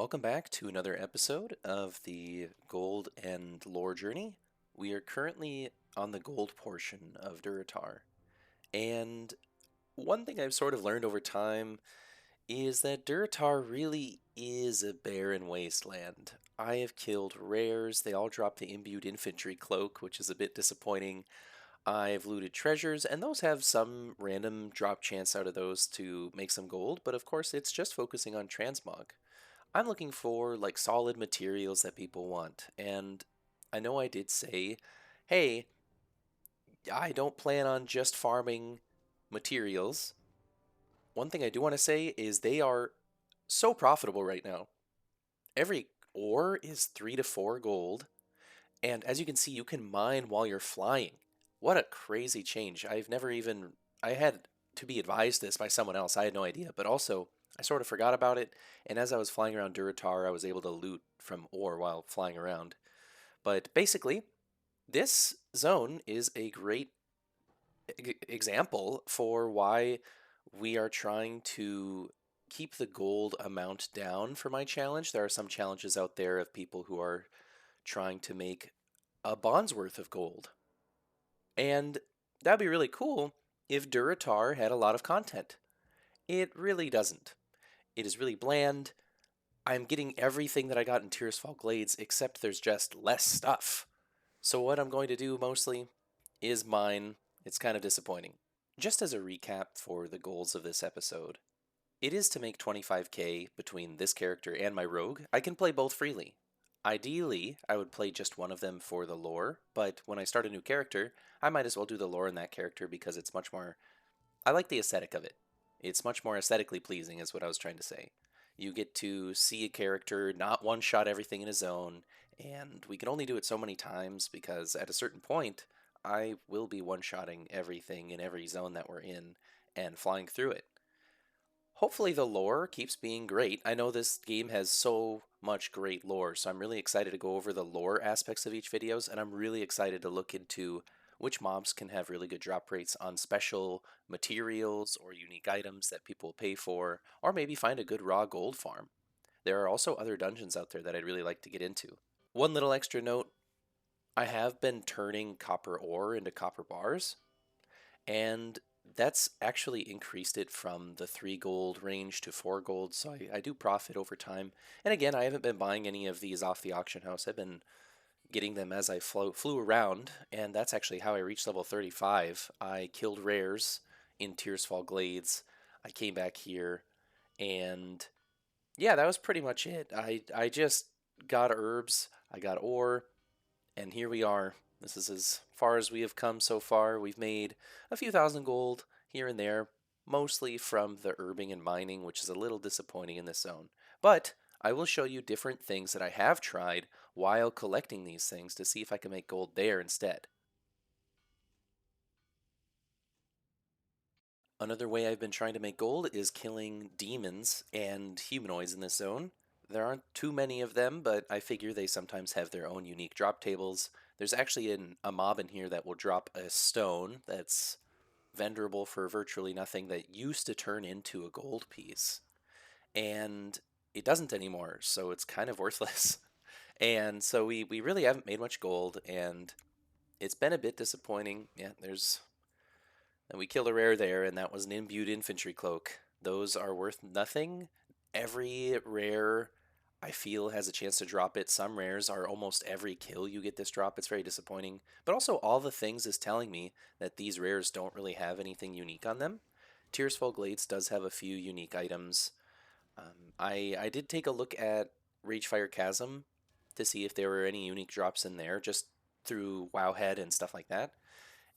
Welcome back to another episode of the Gold and Lore Journey. We are currently on the gold portion of Durotar, and one thing I've sort of learned over time is that Durotar really is a barren wasteland. I have killed rares, they all drop the imbued infantry cloak, which is a bit disappointing. I've looted treasures, and those have some random drop chance out of those to make some gold, but of course it's just focusing on transmog. I'm looking for like solid materials that people want. And I know I did say, hey, I don't plan on just farming materials. One thing I do want to say is they are so profitable right now. Every ore is 3 to 4 gold. And as you can see, you can mine while you're flying. What a crazy change. I had to be advised this by someone else. I had no idea. But also, I sort of forgot about it. And as I was flying around Durotar, I was able to loot from ore while flying around. But basically, this zone is a great example for why we are trying to keep the gold amount down for my challenge. There are some challenges out there of people who are trying to make a bond's worth of gold. And that'd be really cool if Durotar had a lot of content. It really doesn't. It is really bland. I'm getting everything that I got in Tearsfall Glades, except there's just less stuff. So what I'm going to do mostly is mine. It's kind of disappointing. Just as a recap for the goals of this episode, it is to make 25k between this character and my rogue. I can play both freely. Ideally, I would play just one of them for the lore, but when I start a new character, I might as well do the lore in that character because it's much more... I like the aesthetic of it. It's much more aesthetically pleasing is what I was trying to say. You get to see a character not one-shot everything in a zone, and we can only do it so many times because at a certain point, I will be one-shotting everything in every zone that we're in and flying through it. Hopefully the lore keeps being great. I know this game has so much great lore, so I'm really excited to go over the lore aspects of each videos, and I'm really excited to look into which mobs can have really good drop rates on special materials or unique items that people will pay for, or maybe find a good raw gold farm. There are also other dungeons out there that I'd really like to get into. One little extra note, I have been turning copper ore into copper bars, and that's actually increased it from the 3 gold range to 4 gold, so I do profit over time. And again, I haven't been buying any of these off the auction house. I've been getting them as I flew around, and that's actually how I reached level 35. I killed rares in Tearsfall Glades. I came back here, and yeah, that was pretty much it. I just got herbs, I got ore, and here we are. This is as far as we have come so far. We've made a few thousand gold here and there, mostly from the herbing and mining, which is a little disappointing in this zone. But I will show you different things that I have tried while collecting these things to see if I can make gold there instead. Another way I've been trying to make gold is killing demons and humanoids in this zone. There aren't too many of them, but I figure they sometimes have their own unique drop tables. There's actually a mob in here that will drop a stone that's venerable for virtually nothing that used to turn into a gold piece. And it doesn't anymore, so it's kind of worthless. And so we really haven't made much gold, and it's been a bit disappointing. Yeah, there's... And we killed a rare there, and that was an imbued infantry cloak. Those are worth nothing. Every rare I feel has a chance to drop it. Some rares are almost every kill you get this drop. It's very disappointing. But also all the things is telling me that these rares don't really have anything unique on them. Tearsfall Glades does have a few unique items. I did take a look at Ragefire Chasm to see if there were any unique drops in there, just through Wowhead and stuff like that.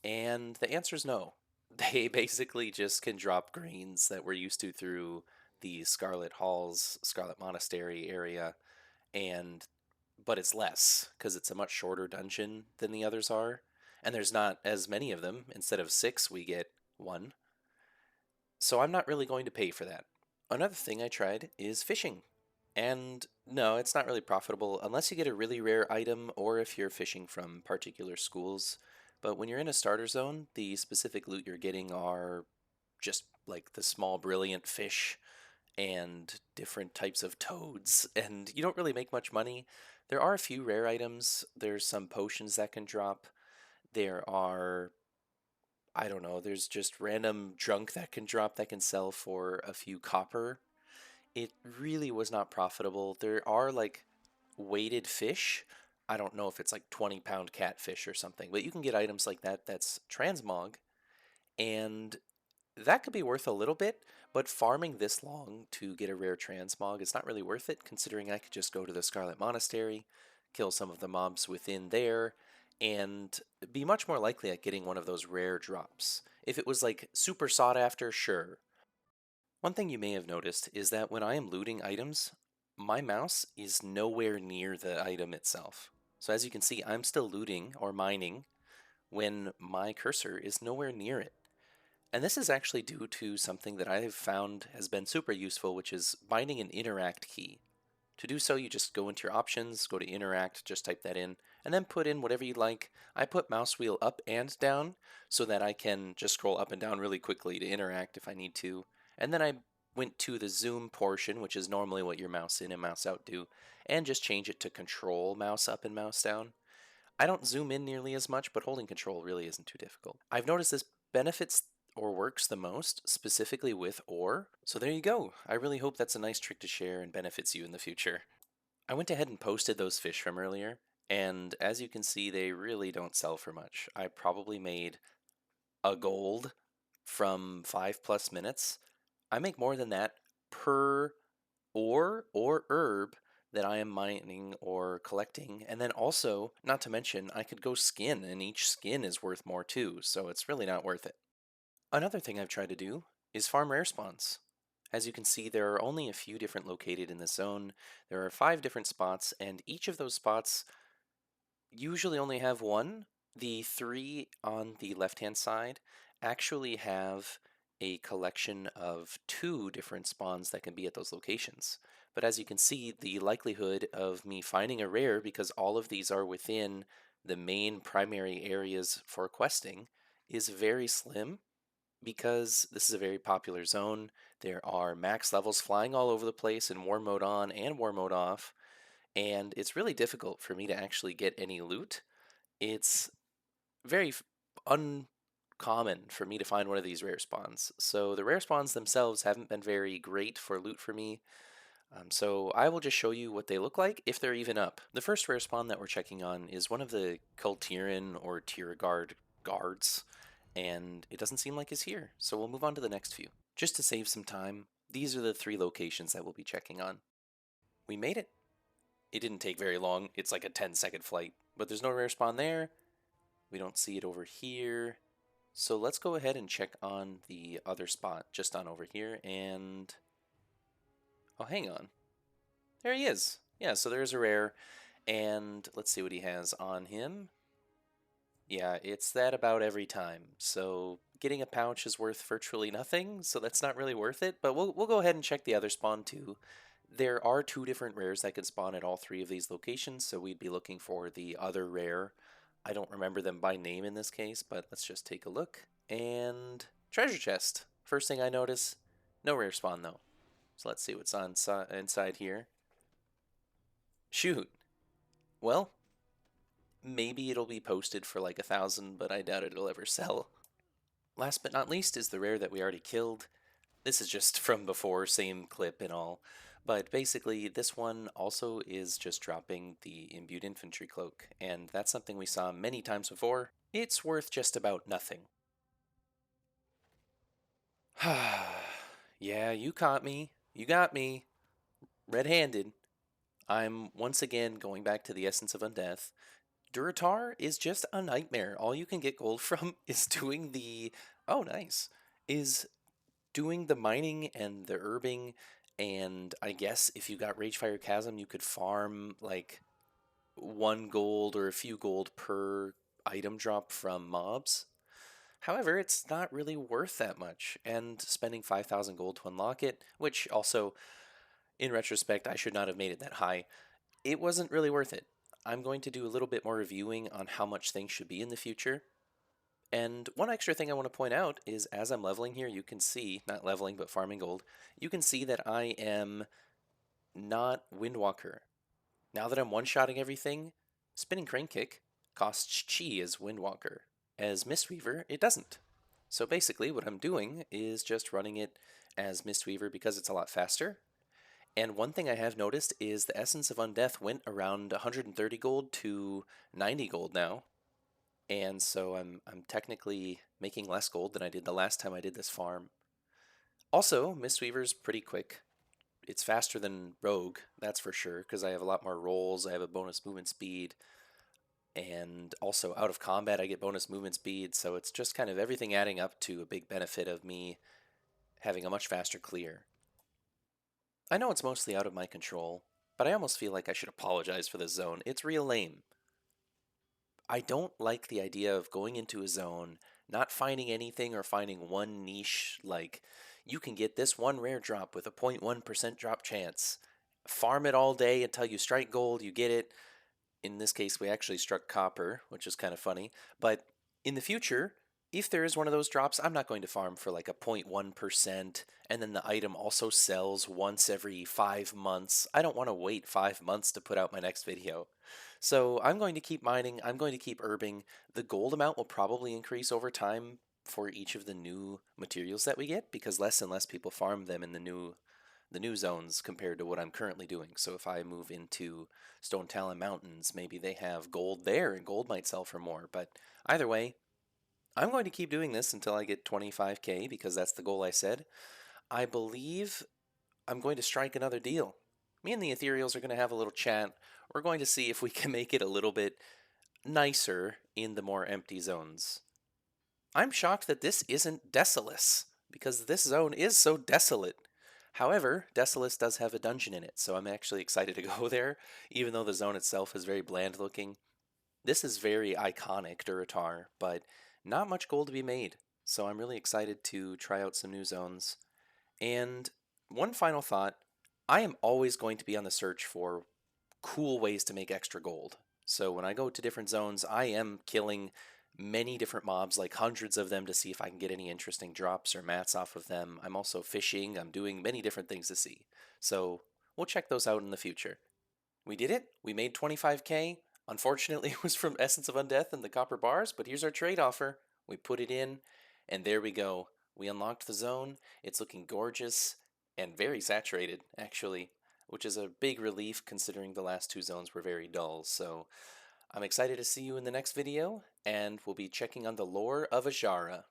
And the answer is no. They basically just can drop grains that we're used to through the Scarlet Halls, Scarlet Monastery area, and but it's less because it's a much shorter dungeon than the others are, and there's not as many of them. Instead of 6, we get 1. So I'm not really going to pay for that. Another thing I tried is fishing. And no, it's not really profitable unless you get a really rare item or if you're fishing from particular schools. But when you're in a starter zone, the specific loot you're getting are just like the small brilliant fish, and different types of toads, and you don't really make much money. There are a few rare items. There's some potions that can drop. There are, I don't know, there's just random junk that can drop that can sell for a few copper. It really was not profitable. There are like weighted fish. I don't know if it's like 20-pound catfish or something, but you can get items like that that's transmog, and that could be worth a little bit, but farming this long to get a rare transmog is not really worth it, considering I could just go to the Scarlet Monastery, kill some of the mobs within there, and be much more likely at getting one of those rare drops. If it was like super sought after, sure. One thing you may have noticed is that when I am looting items, my mouse is nowhere near the item itself. So as you can see, I'm still looting or mining when my cursor is nowhere near it. And this is actually due to something that I have found has been super useful, which is binding an interact key. To do so, you just go into your options, go to interact, just type that in, and then put in whatever you like. I put mouse wheel up and down so that I can just scroll up and down really quickly to interact if I need to. And then I went to the zoom portion, which is normally what your mouse in and mouse out do, and just change it to control mouse up and mouse down. I don't zoom in nearly as much, but holding control really isn't too difficult. I've noticed this benefits or works the most, specifically with ore. So there you go. I really hope that's a nice trick to share and benefits you in the future. I went ahead and posted those fish from earlier, and as you can see, they really don't sell for much. I probably made a gold from 5+ minutes. I make more than that per ore or herb that I am mining or collecting. And then also, not to mention, I could go skin, and each skin is worth more too, so it's really not worth it. Another thing I've tried to do is farm rare spawns. As you can see, there are only a few different located in the zone. There are 5 different spots, and each of those spots usually only have one. The 3 on the left-hand side actually have a collection of 2 different spawns that can be at those locations. But as you can see, the likelihood of me finding a rare, because all of these are within the main primary areas for questing, is very slim because this is a very popular zone. There are max levels flying all over the place in war mode on and war mode off, and it's really difficult for me to actually get any loot. It's very uncommon for me to find one of these rare spawns. So the rare spawns themselves haven't been very great for loot for me. So I will just show you what they look like if they're even up. The first rare spawn that we're checking on is one of the Kultiran or Tiergard guards, and it doesn't seem like it's here. So we'll move on to the next few. Just to save some time, these are the 3 locations that we'll be checking on. We made it. It didn't take very long. It's like a 10-second flight, but there's no rare spawn there. We don't see it over here. So let's go ahead and check on the other spot just on over here. And oh, hang on. There he is. Yeah, so there's a rare. And let's see what he has on him. Yeah, it's that about every time. So getting a pouch is worth virtually nothing, so that's not really worth it. But we'll go ahead and check the other spawn too. There are 2 different rares that can spawn at all 3 of these locations, so we'd be looking for the other rare. I don't remember them by name in this case, but let's just take a look. And treasure chest. First thing I notice, no rare spawn though. So let's see what's on inside here. Shoot. Well, maybe it'll be posted for like 1,000, but I doubt it'll ever sell. Last but not least is the rare that we already killed. This is just from before, same clip and all. But basically, this one also is just dropping the imbued infantry cloak, and that's something we saw many times before. It's worth just about nothing. Yeah, you caught me. You got me. Red-handed. I'm once again going back to the essence of undeath. Durotar is just a nightmare. All you can get gold from is doing the... Oh, nice. Is doing the mining and the herbing, and I guess if you got Ragefire Chasm, you could farm like 1 gold or a few gold per item drop from mobs. However, it's not really worth that much, and spending 5,000 gold to unlock it, which also, in retrospect, I should not have made it that high, it wasn't really worth it. I'm going to do a little bit more reviewing on how much things should be in the future, And one extra thing I want to point out is as I'm leveling here, you can see, not leveling, but farming gold, you can see that I am not Windwalker. Now that I'm one-shotting everything, Spinning Crane Kick costs chi as Windwalker. As Mistweaver, it doesn't. So basically, what I'm doing is just running it as Mistweaver because it's a lot faster. And one thing I have noticed is the Essence of Undeath went around 130 gold to 90 gold now. And so I'm technically making less gold than I did the last time I did this farm. Also, Mistweaver's pretty quick. It's faster than Rogue, that's for sure, because I have a lot more rolls, I have a bonus movement speed, and also out of combat I get bonus movement speed, so it's just kind of everything adding up to a big benefit of me having a much faster clear. I know it's mostly out of my control, but I almost feel like I should apologize for this zone. It's real lame. I don't like the idea of going into a zone, not finding anything or finding one niche, like you can get this one rare drop with a 0.1% drop chance. Farm it all day until you strike gold, you get it. In this case, we actually struck copper, which is kind of funny. But in the future, if there is one of those drops, I'm not going to farm for like a 0.1%, and then the item also sells once every 5 months. I don't want to wait 5 months to put out my next video. So I'm going to keep mining, I'm going to keep herbing. The gold amount will probably increase over time for each of the new materials that we get, because less and less people farm them in the new zones compared to what I'm currently doing. So if I move into Stone Talon Mountains, maybe they have gold there and gold might sell for more. But either way, I'm going to keep doing this until I get 25k because that's the goal I said. I believe I'm going to strike another deal. Me and the Ethereals are going to have a little chat. We're going to see if we can make it a little bit nicer in the more empty zones. I'm shocked that this isn't Desolus, because this zone is so desolate. However, Desolus does have a dungeon in it, so I'm actually excited to go there, even though the zone itself is very bland looking. This is very iconic Durotar, but not much gold to be made, so I'm really excited to try out some new zones. And one final thought, I am always going to be on the search for cool ways to make extra gold. So when I go to different zones, I am killing many different mobs, like hundreds of them, to see if I can get any interesting drops or mats off of them. I'm also fishing, I'm doing many different things to see. So we'll check those out in the future. We did it. We made 25k. Unfortunately, it was from Essence of Undeath and the copper bars, but here's our trade offer. We put it in, and there we go. We unlocked the zone. It's looking gorgeous and very saturated, actually, which is a big relief considering the last two zones were very dull. So I'm excited to see you in the next video, and we'll be checking on the lore of Ajara.